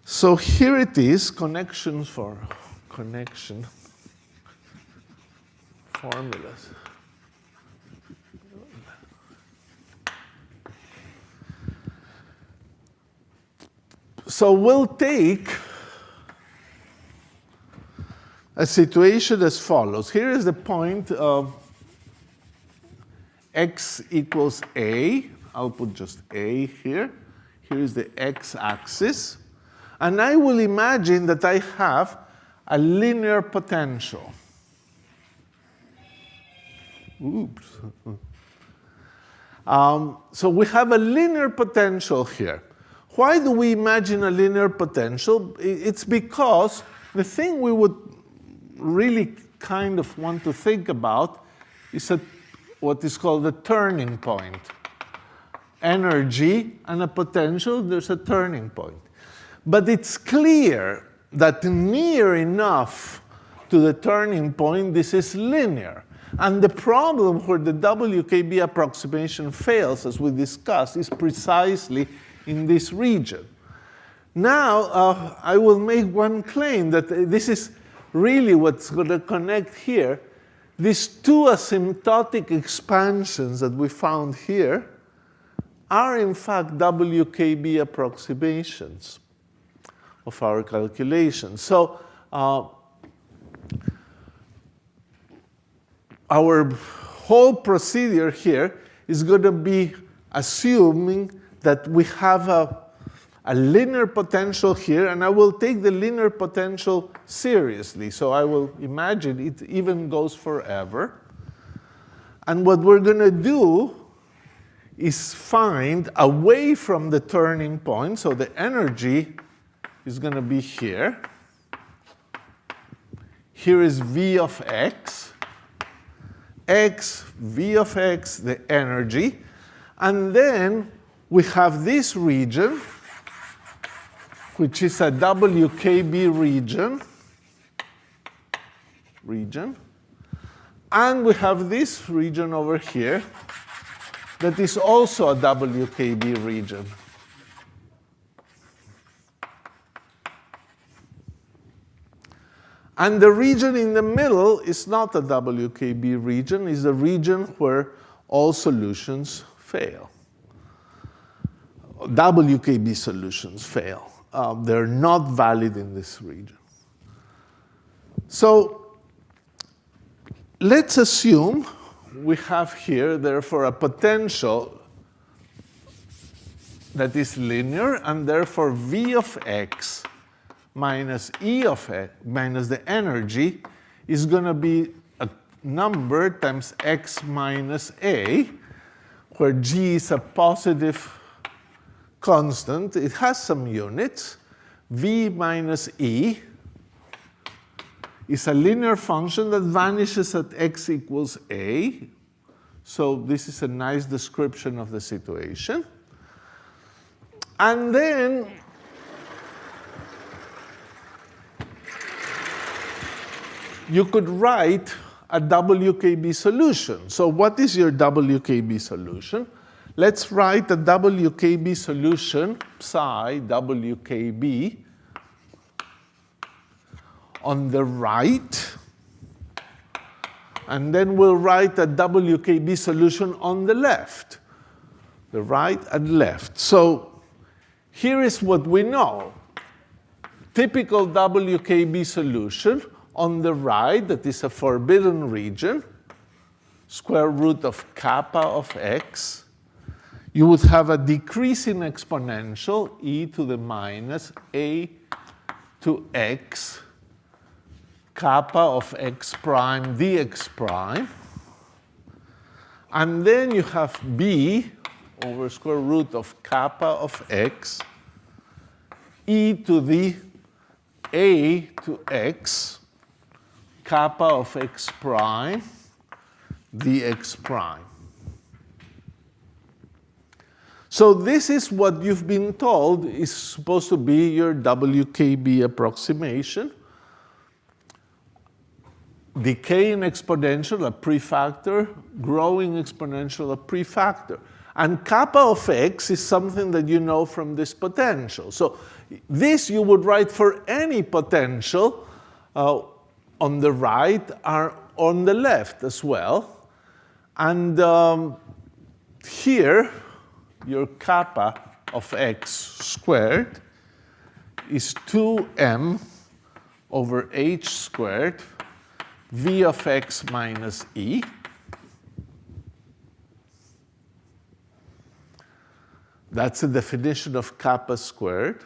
So here it is, connection formulas. So we'll take a situation as follows. Here is the point of x equals a. I'll put just a here. Here is the x-axis. And I will imagine that I have a linear potential. Oops. So we have a linear potential here. Why do we imagine a linear potential? It's because the thing we would really kind of want to think about is what is called a turning point. Energy and a potential, there's a turning point. But it's clear that near enough to the turning point, this is linear. And the problem where the WKB approximation fails, as we discussed, is precisely in this region. Now, I will make one claim that this is really what's going to connect here. These two asymptotic expansions that we found here are, in fact, WKB approximations of our calculations. So our whole procedure here is going to be assuming that we have a linear potential here, and I will take the linear potential seriously. So I will imagine it even goes forever. And what we're going to do is find away from the turning point, so the energy is going to be here. Here is V of x. X, V of x, the energy. And then we have this region, which is a WKB region. And we have this region over here that is also a WKB region. And the region in the middle is not a WKB region, it's a region where all solutions fail. WKB solutions fail. They're not valid in this region. So let's assume we have here, therefore, a potential that is linear, and therefore V of x minus E of x minus the energy is going to be a number times x minus a, where g is a positive constant. It has some units. V minus E is a linear function that vanishes at x equals a. So this is a nice description of the situation. And then you could write a WKB solution. So what is your WKB solution? Let's write a WKB solution, psi WKB, on the right. And then we'll write a WKB solution on the left, the right and left. So here is what we know. Typical WKB solution on the right, that is a forbidden region, square root of kappa of x. You would have a decreasing exponential, e to the minus a to x, kappa of x prime dx prime. And then you have b over square root of kappa of x, e to the a to x, kappa of x prime dx prime. So this is what you've been told is supposed to be your WKB approximation. Decaying exponential, a prefactor, growing exponential, a prefactor. And kappa of x is something that you know from this potential. So this you would write for any potential on the right or on the left as well. And here, your kappa of x squared is 2m over h squared v of x minus e. That's the definition of kappa squared.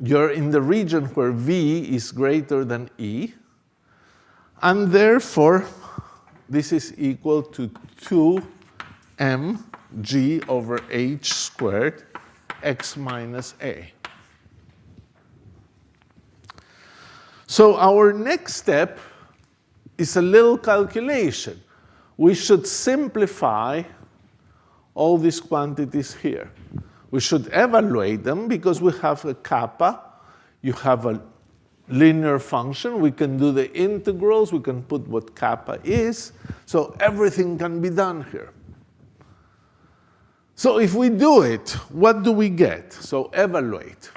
You're in the region where v is greater than e. And therefore, this is equal to 2mg over h squared x minus a. So our next step is a little calculation. We should simplify all these quantities here. We should evaluate them because we have a kappa. You have a linear function. We can do the integrals. We can put what kappa is. So everything can be done here. So if we do it, what do we get? So evaluate.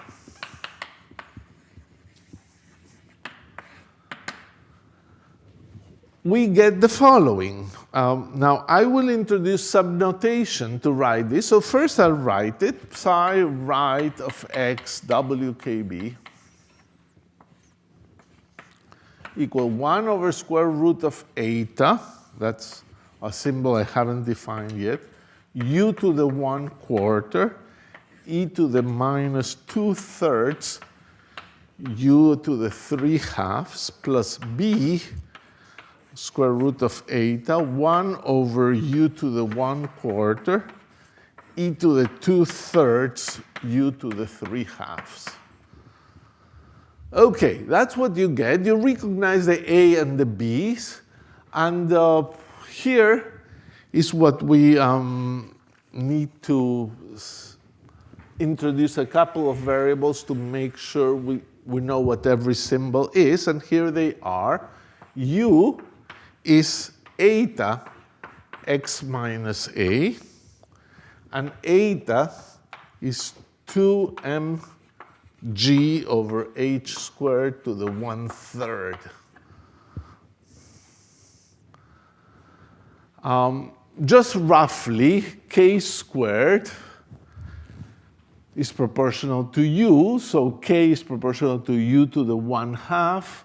We get the following. Now, I will introduce subnotation to write this. So first I'll write it. Psi right of x WKB equal 1 over square root of eta. That's a symbol I haven't defined yet. U to the 1/4, e to the minus 2/3, u to the 3/2 plus b square root of eta, 1 over u to the 1/4, e to the 2/3, u to the 3/2. Okay, that's what you get. You recognize the a and the b's. And here is what we need to introduce a couple of variables to make sure we know what every symbol is. And here they are. U is eta x minus a, and eta is 2mg over h squared to the 1/3. Just roughly, k squared is proportional to u, so k is proportional to u to the 1/2.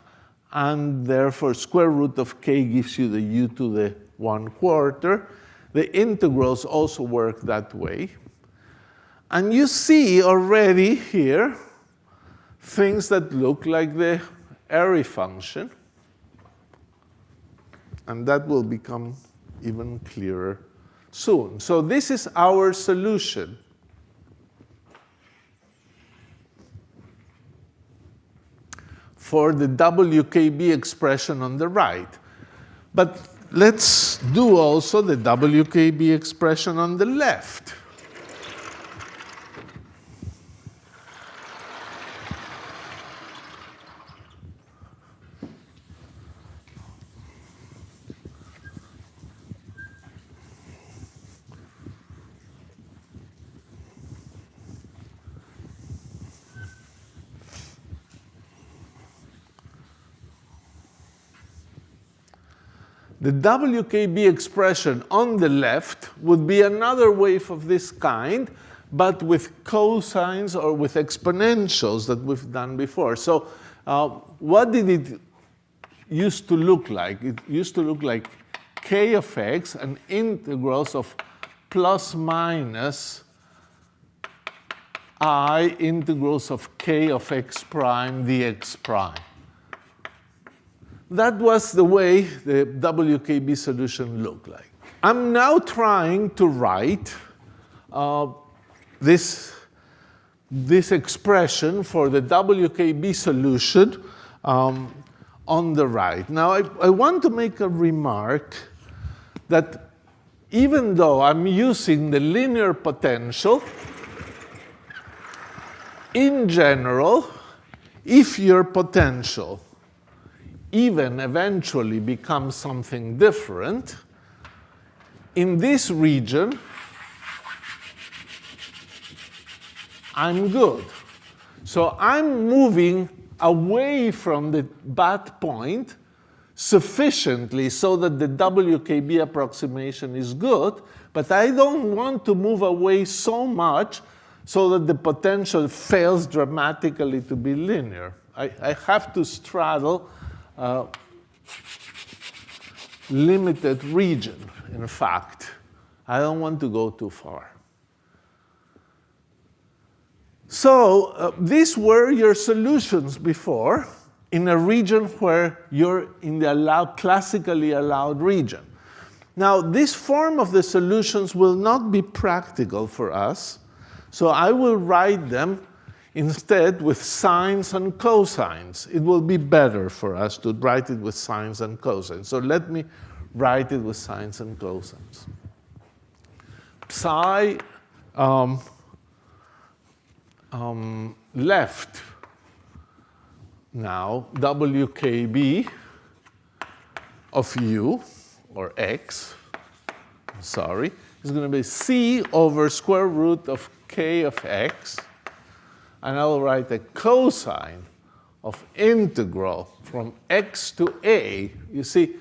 And therefore, square root of k gives you the u to the 1/4. The integrals also work that way. And you see already here things that look like the Airy function. And that will become even clearer soon. So this is our solution. For the WKB expression on the right. But let's do also the WKB expression on the left. The WKB expression on the left would be another wave of this kind, but with cosines or with exponentials that we've done before. So what did it used to look like? It used to look like k of x and integrals of plus minus I integrals of k of x prime dx prime. That was the way the WKB solution looked like. I'm now trying to write this expression for the WKB solution on the right. Now, I want to make a remark that even though I'm using the linear potential, in general, if your potential even eventually becomes something different, in this region, I'm good. So I'm moving away from the bad point sufficiently so that the WKB approximation is good, but I don't want to move away so much so that the potential fails dramatically to be linear. I have to straddle a limited region, in fact. I don't want to go too far. So these were your solutions before in a region where you're in the classically allowed region. Now, this form of the solutions will not be practical for us, so I will write them instead with sines and cosines. It will be better for us to write it with sines and cosines. So let me write it with sines and cosines. Psi left now WKB of u, or x, sorry, is going to be c over square root of k of x. And I'll write a cosine of integral from x to a. You see,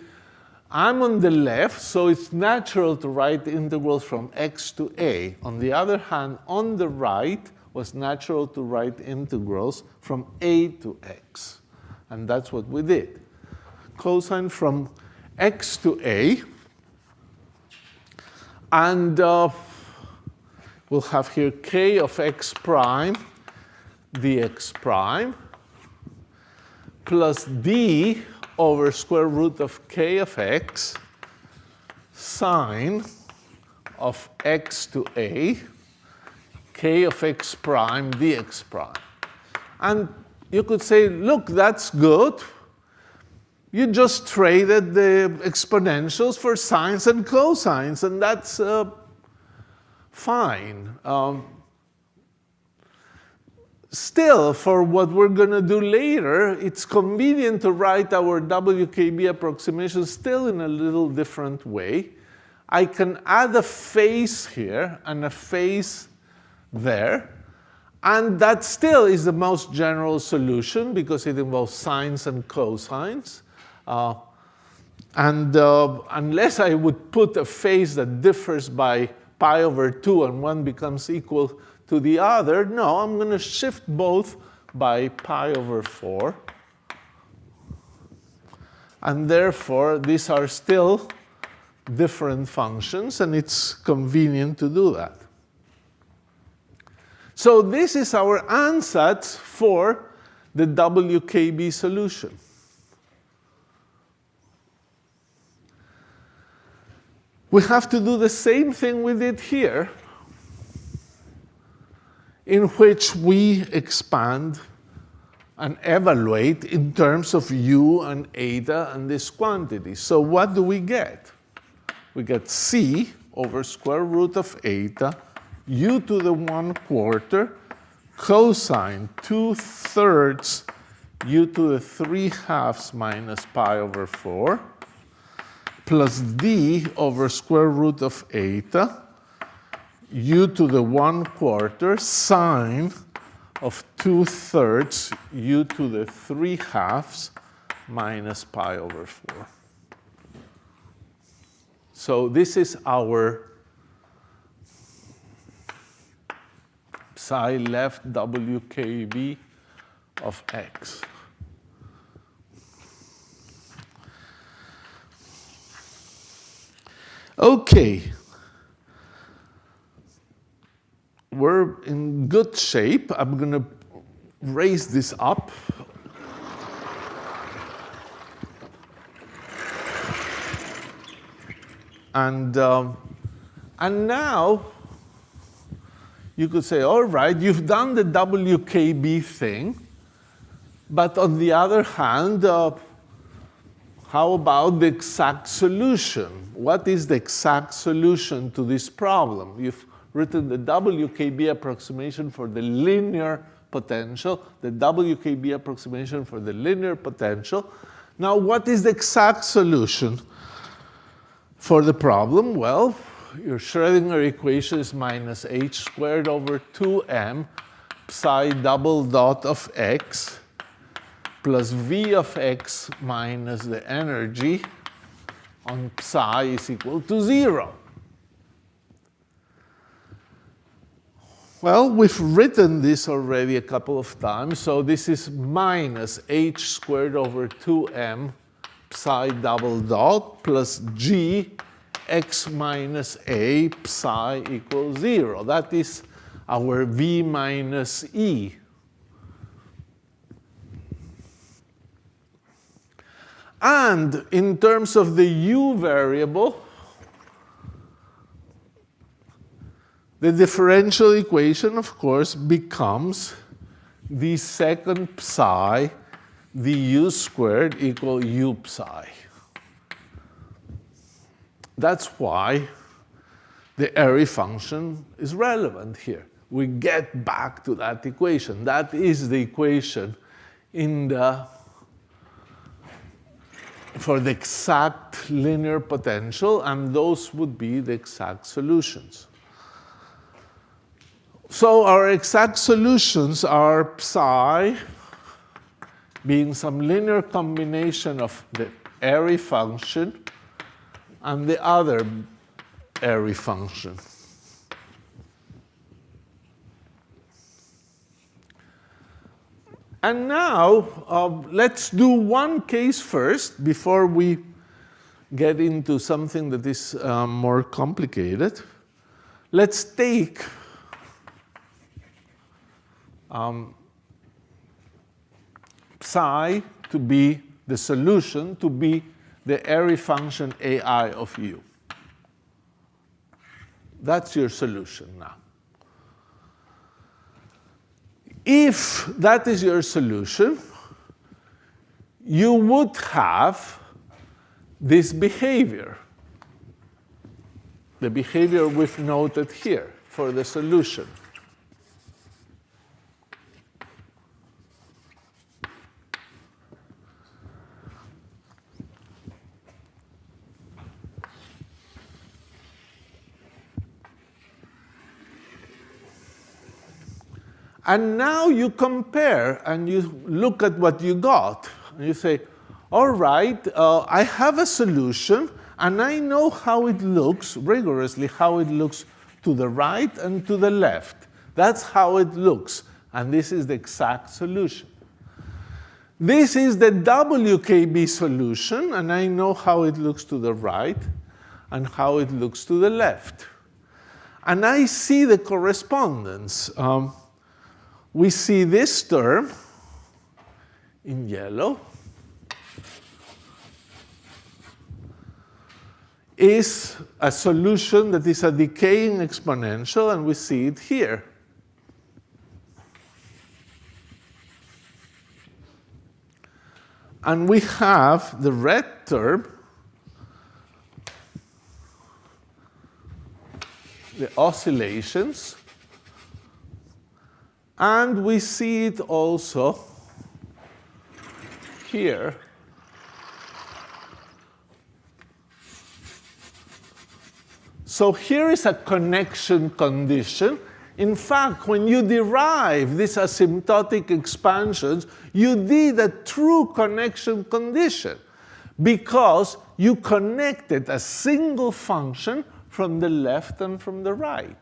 I'm on the left, so it's natural to write integrals from x to a. On the other hand, on the right, was natural to write integrals from a to x. And that's what we did. Cosine from x to a. And we'll have here k of x prime dx prime plus d over square root of k of x sine of x to a, k of x prime dx prime. And you could say, look, that's good. You just traded the exponentials for sines and cosines, and that's fine. Still, for what we're going to do later, it's convenient to write our WKB approximation still in a little different way. I can add a phase here and a phase there. And that still is the most general solution because it involves sines and cosines. Unless I would put a phase that differs by pi over 2 and one becomes equal to the other, no, I'm going to shift both by pi over 4. And therefore, these are still different functions, and it's convenient to do that. So this is our ansatz for the WKB solution. We have to do the same thing we did here, in which we expand and evaluate in terms of u and eta and this quantity. So what do we get? We get c over square root of eta, u to the 1/4, cosine 2/3 u to the 3/2 minus pi over 4, plus d over square root of eta, u to the 1/4 sine of 2/3 u to the 3/2 minus pi over 4. So this is our psi left WKB of x. Okay. We're in good shape. I'm going to raise this up. And now you could say, all right, you've done the WKB thing, but on the other hand, how about the exact solution? What is the exact solution to this problem? You've written the WKB approximation for the linear potential, the WKB approximation for the linear potential. Now, what is the exact solution for the problem? Well, your Schrödinger equation is minus h squared over 2m psi double dot of x plus v of x minus the energy on psi is equal to 0. Well, we've written this already a couple of times. So this is minus h squared over 2m psi double dot plus g x minus a psi equals 0. That is our v minus e. And in terms of the u variable, the differential equation, of course, becomes the second psi du squared equal u psi. That's why the Airy function is relevant here. We get back to that equation. That is the equation for the exact linear potential, and those would be the exact solutions. So our exact solutions are psi being some linear combination of the Airy function and the other Airy function. And now, let's do one case first before we get into something that is more complicated. Let's take psi to be the solution, to be the Airy function ai of u. That's your solution now. If that is your solution, you would have this behavior, the behavior we've noted here for the solution. And now you compare and you look at what you got. And you say, all right, I have a solution, and I know how it looks, rigorously, how it looks to the right and to the left. That's how it looks. And this is the exact solution. This is the WKB solution, and I know how it looks to the right and how it looks to the left. And I see the correspondence. We see this term in yellow is a solution that is a decaying exponential, and we see it here. And we have the red term, the oscillations, and we see it also here. So here is a connection condition. In fact, when you derive these asymptotic expansions, you did a true connection condition because you connected a single function from the left and from the right.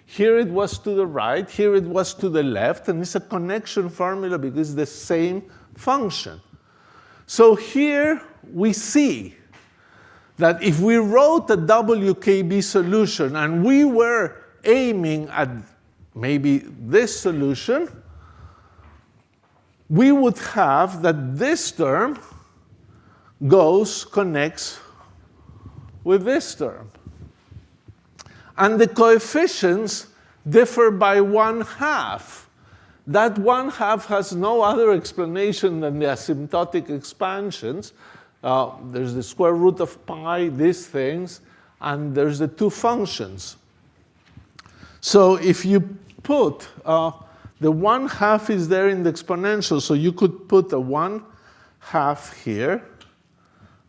Here it was to the right, here it was to the left, and it's a connection formula because it's the same function. So here we see that if we wrote a WKB solution and we were aiming at maybe this solution, we would have that this term connects with this term. And the coefficients differ by 1/2. That 1/2 has no other explanation than the asymptotic expansions. There's the square root of pi, these things, and there's the two functions. So if you put, the 1/2 is there in the exponential, so you could put a 1/2 here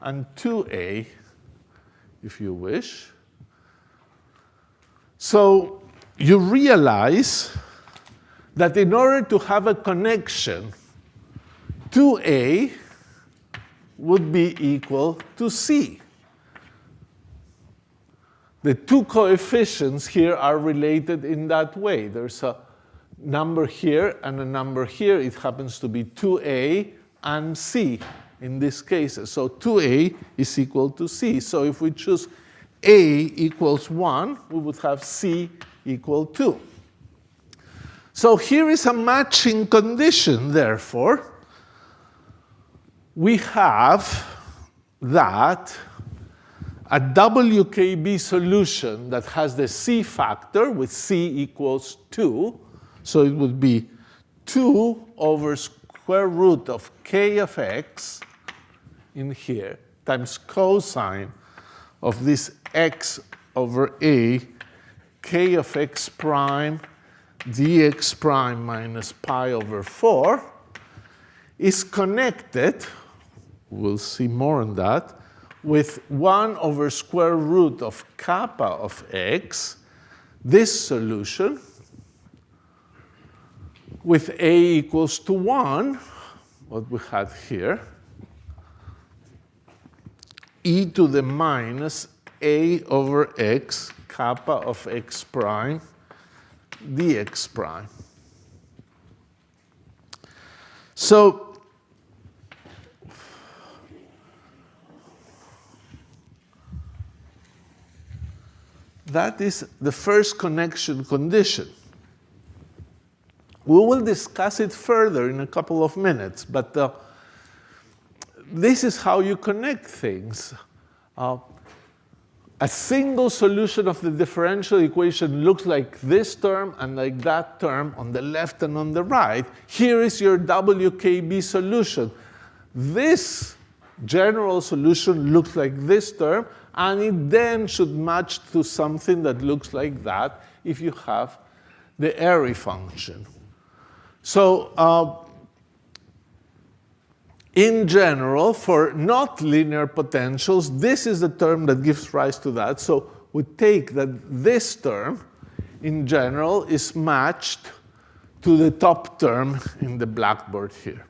and 2a, if you wish. So you realize that in order to have a connection, 2A would be equal to C. The two coefficients here are related in that way. There's a number here and a number here. It happens to be 2A and C in this case. So 2A is equal to C. So if we choose A equals 1, we would have C equal 2. So here is a matching condition, therefore. We have that a WKB solution that has the C factor with C equals 2. So it would be 2 over square root of K of X in here times cosine of this X over A, K of X prime dx prime minus pi over 4 is connected, we'll see more on that, with 1 over square root of kappa of X, this solution, with A equals to 1, what we had here, e to the minus A over X, kappa of X prime, dx prime. So that is the first connection condition. We will discuss it further in a couple of minutes, but this is how you connect things. A single solution of the differential equation looks like this term and like that term on the left and on the right. Here is your WKB solution. This general solution looks like this term, and it then should match to something that looks like that if you have the Airy function. So in general, for not linear potentials, this is the term that gives rise to that. So we take that this term, in general, is matched to the top term in the blackboard here.